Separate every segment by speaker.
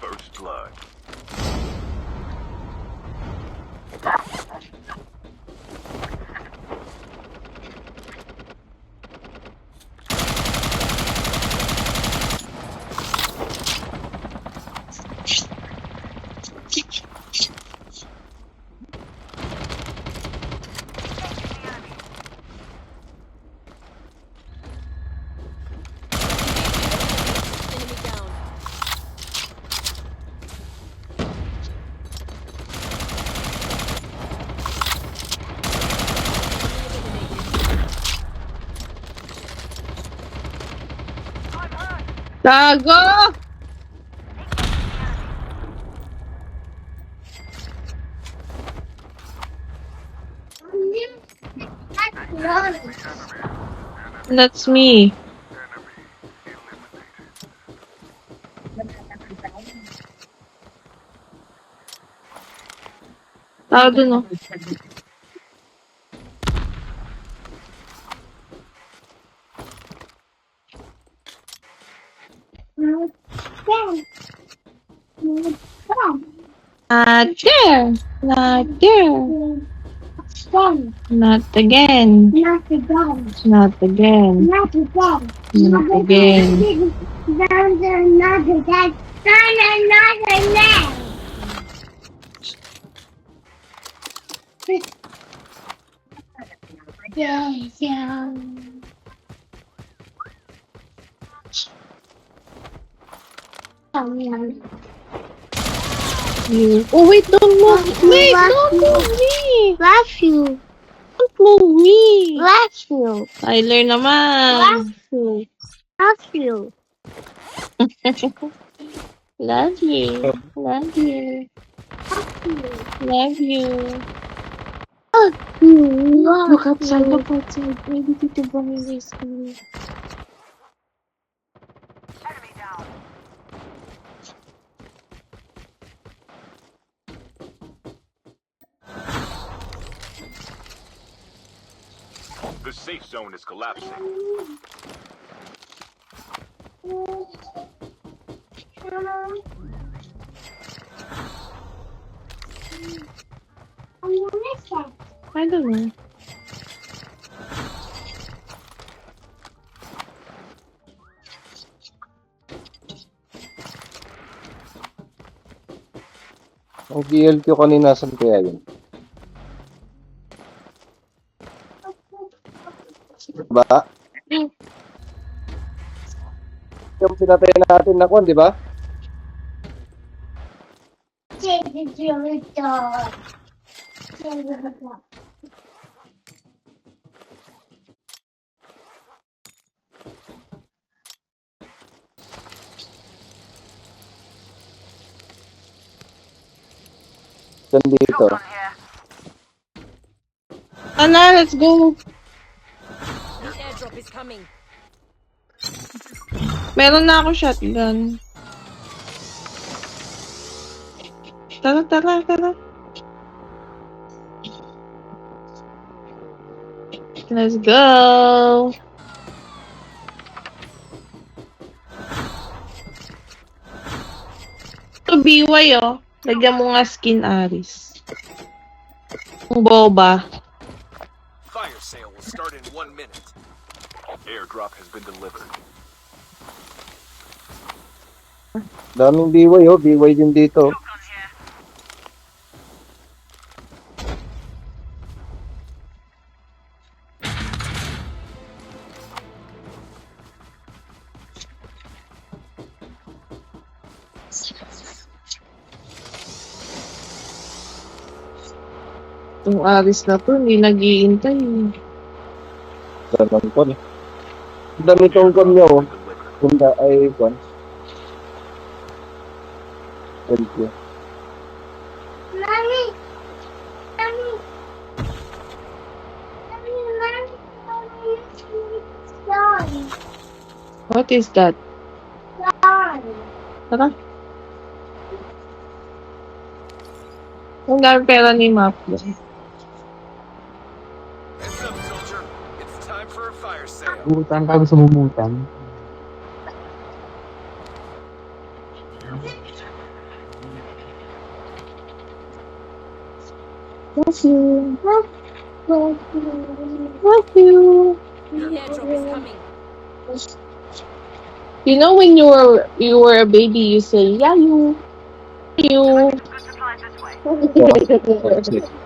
Speaker 1: First blood.
Speaker 2: Enemy down.
Speaker 3: Tago! That's me. Tao dun, oh. Not there. Not there. Not again.
Speaker 4: Not again.
Speaker 3: Not again.
Speaker 4: Not again.
Speaker 3: Not again.
Speaker 4: There's another day. There's another day. Yeah, yeah.
Speaker 3: You. Oh, wait, don't move. Wait, don't move me.
Speaker 4: Love you.
Speaker 3: Don't move me.
Speaker 4: Love you.
Speaker 3: Tyler naman.
Speaker 4: Love you. Love you.
Speaker 3: Love you. Love you. Love you. Look outside, look outside. Maybe Tito Bonnie is coming.
Speaker 1: The safe zone is collapsing.
Speaker 3: I don't know.
Speaker 5: Ang DLQ kanina, saan kaya yun? Ba? Yung pinatay natin na kwan, di ba? Saan dito?
Speaker 3: Ana, let's go.
Speaker 2: The airdrop is coming.
Speaker 3: Meron na ako shotgun. Tara, tara, tara. Let's go. Ito, BY, oh. Lagyan mo nga skin, Aris. Ang boba.
Speaker 1: Fire sale will start in 1 minute. Airdrop has been delivered.
Speaker 5: Daming BY, oh. BY din dito.
Speaker 3: Itong Aris na to, hindi nag-iintay.
Speaker 5: Ganun kwan. Ang dami tong kwan niya, oh. Kunda ay kwan. Thank you.
Speaker 4: Mommy. Mommy.
Speaker 3: What is that? Tara. Ang dami pera ni Maplo.
Speaker 1: Heads up, soldier. It's time for a fire sale.
Speaker 5: Bumutan ka, gusto bumutan.
Speaker 3: Love you. Love you.
Speaker 2: The airdrop is coming.
Speaker 3: You know when you were a baby, you say yayu, you,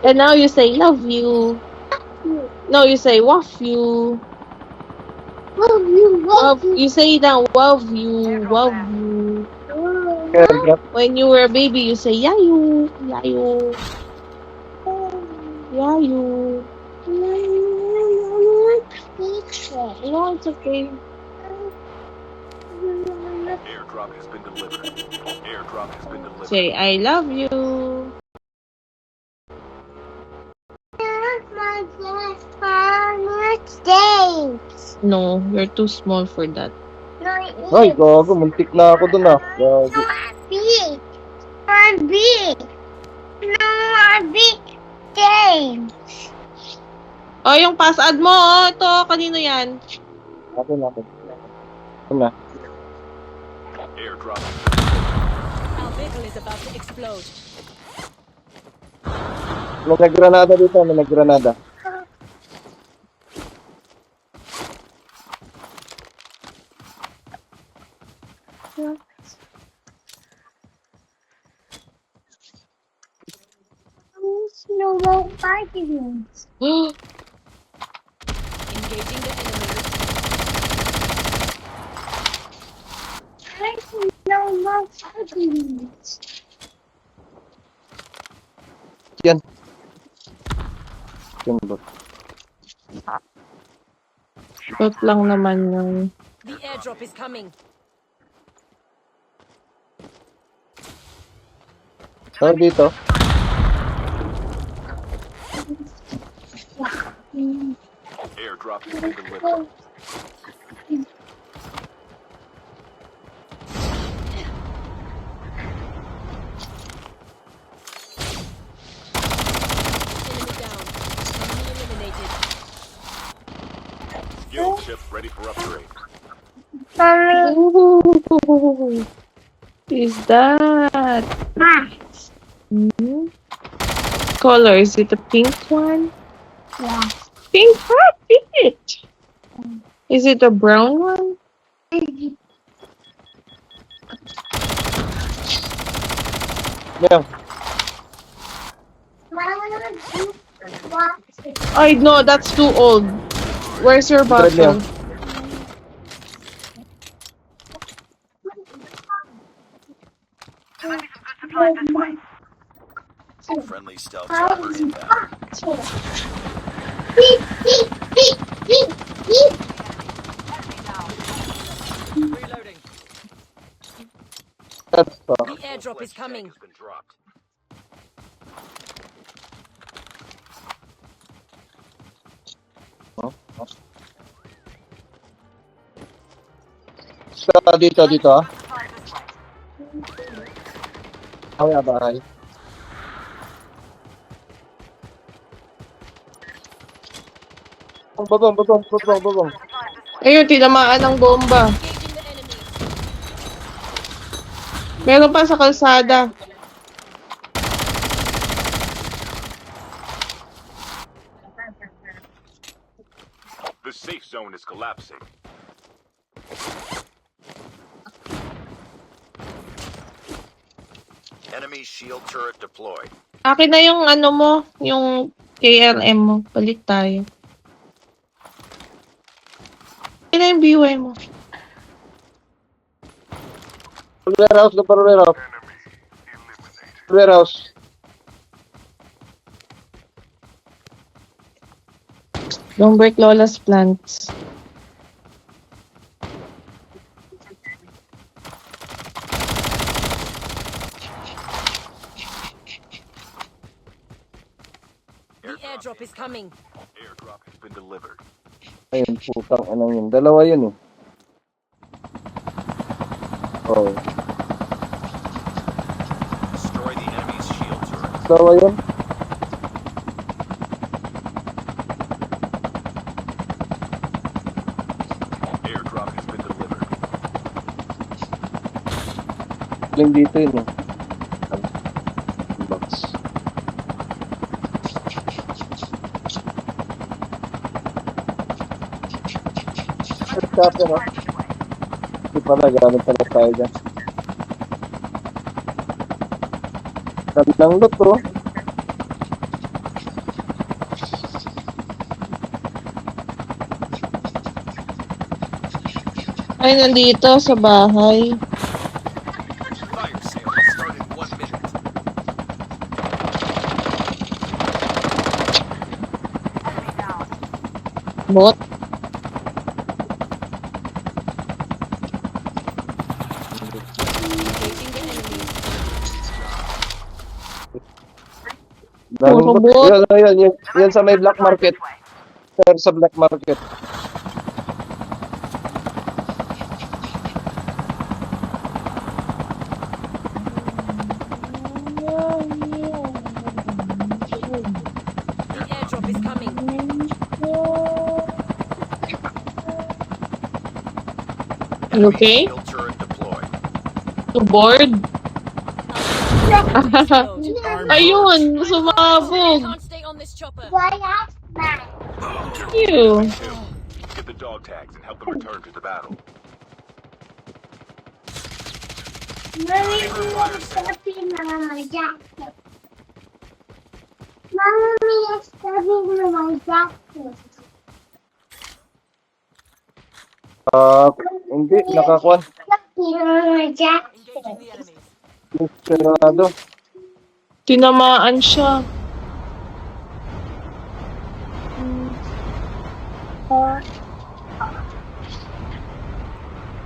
Speaker 3: and now you say love you. No, you say waff you. You say now love you, love you.
Speaker 5: Airdrop.
Speaker 3: When you were a baby, you say yayu, yayu, yayu. No, it's okay.
Speaker 1: Airdrop has been delivered. Airdrop has been delivered.
Speaker 3: Say I love you.
Speaker 4: My best birthday.
Speaker 3: No, you're too small for that.
Speaker 4: No,
Speaker 5: Ay, gago, muntik na ako dun ah. Gago.
Speaker 4: I'm big. I'm big. No, I'm big. Game.
Speaker 3: Oh, yung passad mo, oh, ito, kanino yan?
Speaker 5: Ako na ako. Ako na.
Speaker 1: Airdrop.
Speaker 2: Our vehicle is about to explode.
Speaker 5: May naggranada dito, may naggranada.
Speaker 4: Snowball fighting.
Speaker 2: Engaging the enemy.
Speaker 4: Snowball fighting.
Speaker 5: Yan. Yan ba?
Speaker 3: Bot lang naman yung...
Speaker 2: The airdrop is coming.
Speaker 5: Oh, dito.
Speaker 1: Airdrop has been delivered.
Speaker 2: Enemy down. Enemy eliminated.
Speaker 1: Skill chip ready for upgrade.
Speaker 3: Ooh, is that? Hmm? Color, is it a pink one?
Speaker 4: Yeah.
Speaker 3: Pink, huh? Pink. Is it a brown one?
Speaker 5: Yan.
Speaker 3: I no, that's too old. Where's your
Speaker 5: Red
Speaker 3: bottle?
Speaker 5: lang.
Speaker 1: Friendly stealth chopper inbound.
Speaker 4: Beep, beep, beep, beep, beep.
Speaker 2: Reloading.
Speaker 5: That's
Speaker 2: The airdrop is coming.
Speaker 1: Has been dropped.
Speaker 5: dito ah. Ay, bahay. Babong.
Speaker 3: Ayun, tinamaan ng bomba.
Speaker 2: Engaging the enemy.
Speaker 3: Meron pa sa kalsada.
Speaker 1: The safe zone is collapsing. Enemy shield turret deployed.
Speaker 3: Akin na yung ano mo, yung KRM mo. Palit tayo. Akin na yung BY mo.
Speaker 5: Warehouse.
Speaker 3: Don't break Lola's plants.
Speaker 2: The airdrop is coming.
Speaker 1: Airdrop has been delivered.
Speaker 5: Ayun, putang anong yun. Dalawa yun eh. Oo.
Speaker 1: Destroy the enemy's shield turret.
Speaker 5: Dalawa yun.
Speaker 1: Airdrop has been delivered.
Speaker 5: Lang dito yun eh. Box. Sabi no? Hindi pala, gamit pala tayo dyan. Gandang loot oh.
Speaker 3: Ay, nandito sa bahay.
Speaker 1: Fire sale will start in 1 minute.
Speaker 3: Bot.
Speaker 2: Engaging the enemy.
Speaker 5: Daming
Speaker 3: Puro
Speaker 5: bot.
Speaker 3: bot.
Speaker 5: Yan sa may black market. Sir, sa black market.
Speaker 2: The airdrop is coming.
Speaker 3: You okay?
Speaker 1: Shield turret deployed.
Speaker 3: You bored?
Speaker 2: Load.
Speaker 3: Ayun,
Speaker 2: I
Speaker 3: sumabog.
Speaker 2: can't stay on this chopper.
Speaker 4: Why ask that?
Speaker 3: You.
Speaker 1: Get the dog tags and help them return to the battle.
Speaker 4: Mommy, sabi Mama Jackson. Mommy, sabi Mama Jackson.
Speaker 5: Hindi, nakakuan.
Speaker 4: Sabi Mama Jackson.
Speaker 2: Engaging the enemies.
Speaker 5: Desperado.
Speaker 3: Tinamaan siya.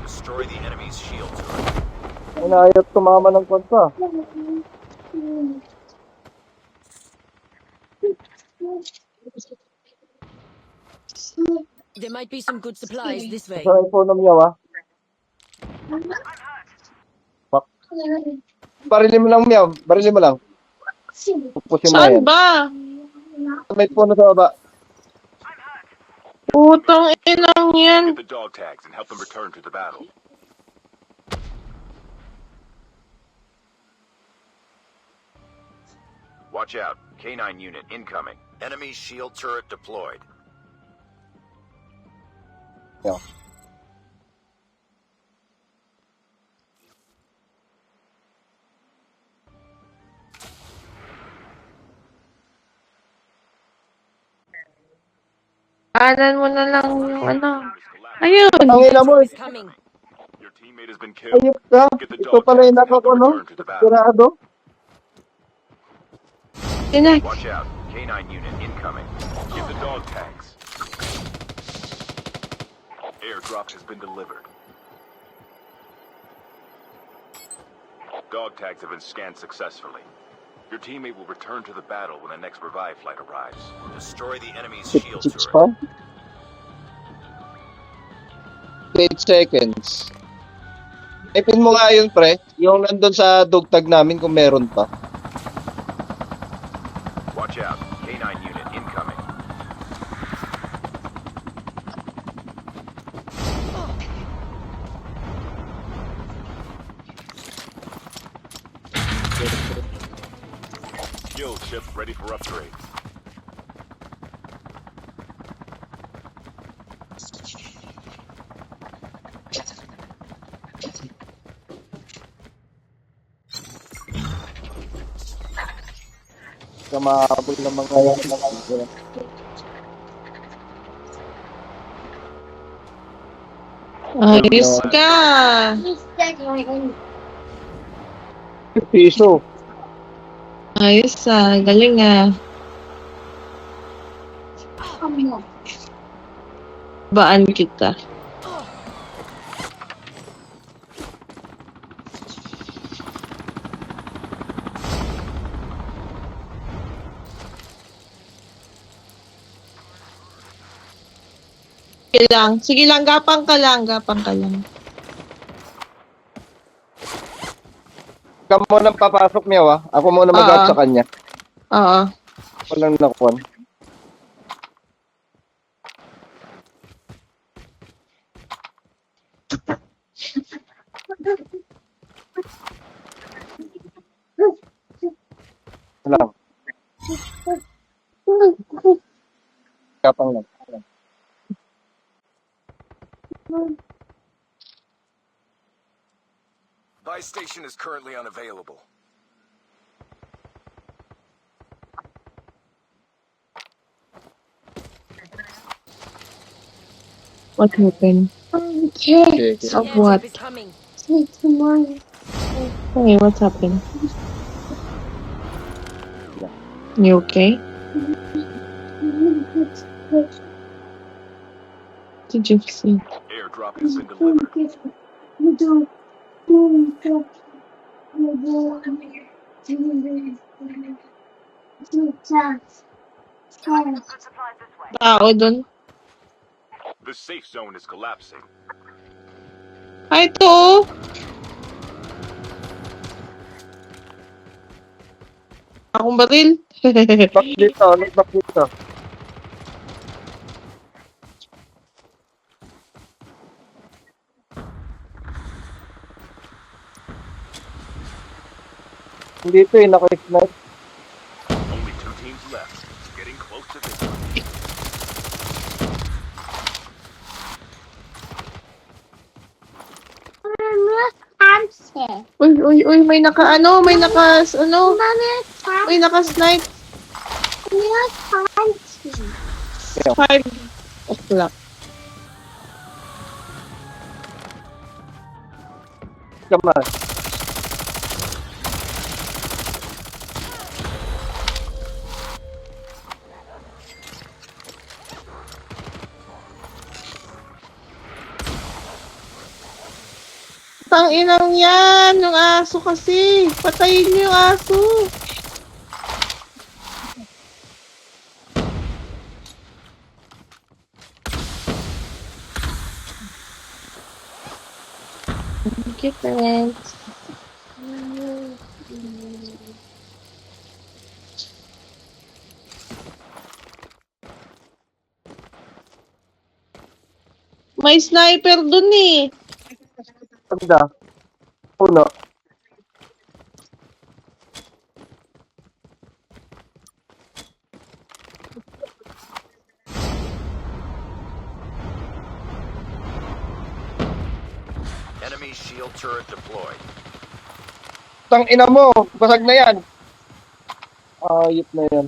Speaker 1: Destroy the enemy's shield turret.
Speaker 5: Inayot tumama ng kwansa.
Speaker 2: There might be some good supplies this way.
Speaker 5: Sa phone ng yawa. Barilin mo lang, Miyaw. Barilin mo lang. Pupusin mo
Speaker 3: Saan
Speaker 5: yan.
Speaker 3: ba?
Speaker 5: May puno sa baba.
Speaker 3: Putang inang yan.
Speaker 1: Get the dog tags and help them return to the battle. Watch out. K9 unit incoming. Enemy shield turret deployed.
Speaker 5: Yeah.
Speaker 3: Anan mo na lang yung ano. Ayun.
Speaker 5: Ang ina mo,
Speaker 2: Airdrop is coming.
Speaker 1: Your teammate has been killed.
Speaker 5: ayop ka. Ito pala yung nakakuno. Desperado.
Speaker 3: Tinak.
Speaker 1: Watch out. K9 unit incoming. Get the dog tags. Airdrop has been delivered. Dog tags have been scanned successfully. Your teammate will return to the battle when the next revive flight arrives. Destroy the enemy's shield
Speaker 5: Chicks
Speaker 1: turret.
Speaker 5: pa. 8 seconds. Ipin mo nga yun, pre. Yung nandun sa dugtag namin kung meron pa.
Speaker 1: Watch out. K9 unit incoming. Skill ship ready for upgrade.
Speaker 5: Kamabol ng mga yan.
Speaker 3: Ayos ka.
Speaker 5: Piso.
Speaker 3: Ayos ah. Galing ah. Baan kita. Sige lang. Sige lang. Gapang ka lang. Gapang ka lang.
Speaker 5: Ikaw muna papasok niya, wa? Ako muna mag-up sa kanya.
Speaker 3: Oo.
Speaker 5: Walang nakuha. Lang. Kapang lang.
Speaker 1: Buy station is currently unavailable.
Speaker 3: What happened?
Speaker 5: Okay.
Speaker 3: Of
Speaker 2: Airdrop
Speaker 3: what?
Speaker 2: is coming.
Speaker 3: Hey, what's happened? You okay? Did you see?
Speaker 1: Airdrop has been delivered.
Speaker 3: Tao dun.
Speaker 1: The safe zone is collapsing.
Speaker 3: Ay, ito! Akong baril.
Speaker 5: Back dito, back dito. Dito eh, naka-snipe.
Speaker 1: Only 2 teams left. Getting close to victory.
Speaker 3: Uy, may naka-snipe. 5 o'clock.
Speaker 5: Come on.
Speaker 3: Tang inang yan! Yung aso kasi! Patayin niyo yung aso! Thank you, friends. May sniper dun eh!
Speaker 5: Pagda. Puno.
Speaker 1: Enemy shield turret deployed.
Speaker 5: Tang ina mo, basag na yan. Ayop na yan.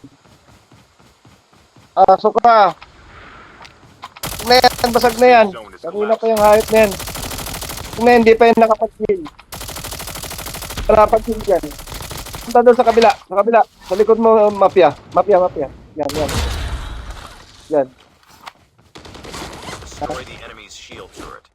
Speaker 5: Aso ka. Basag na yan, basag na yan. Kanina pa yung hayop na yan. Kung hindi pa yan nakapag-kill. Nakapag-kill yan. Punta doon sa kabila, sa kabila. Sa likod mo, mafia. Mafia. Yan. Yan.
Speaker 1: Destroy the enemy's shield turret.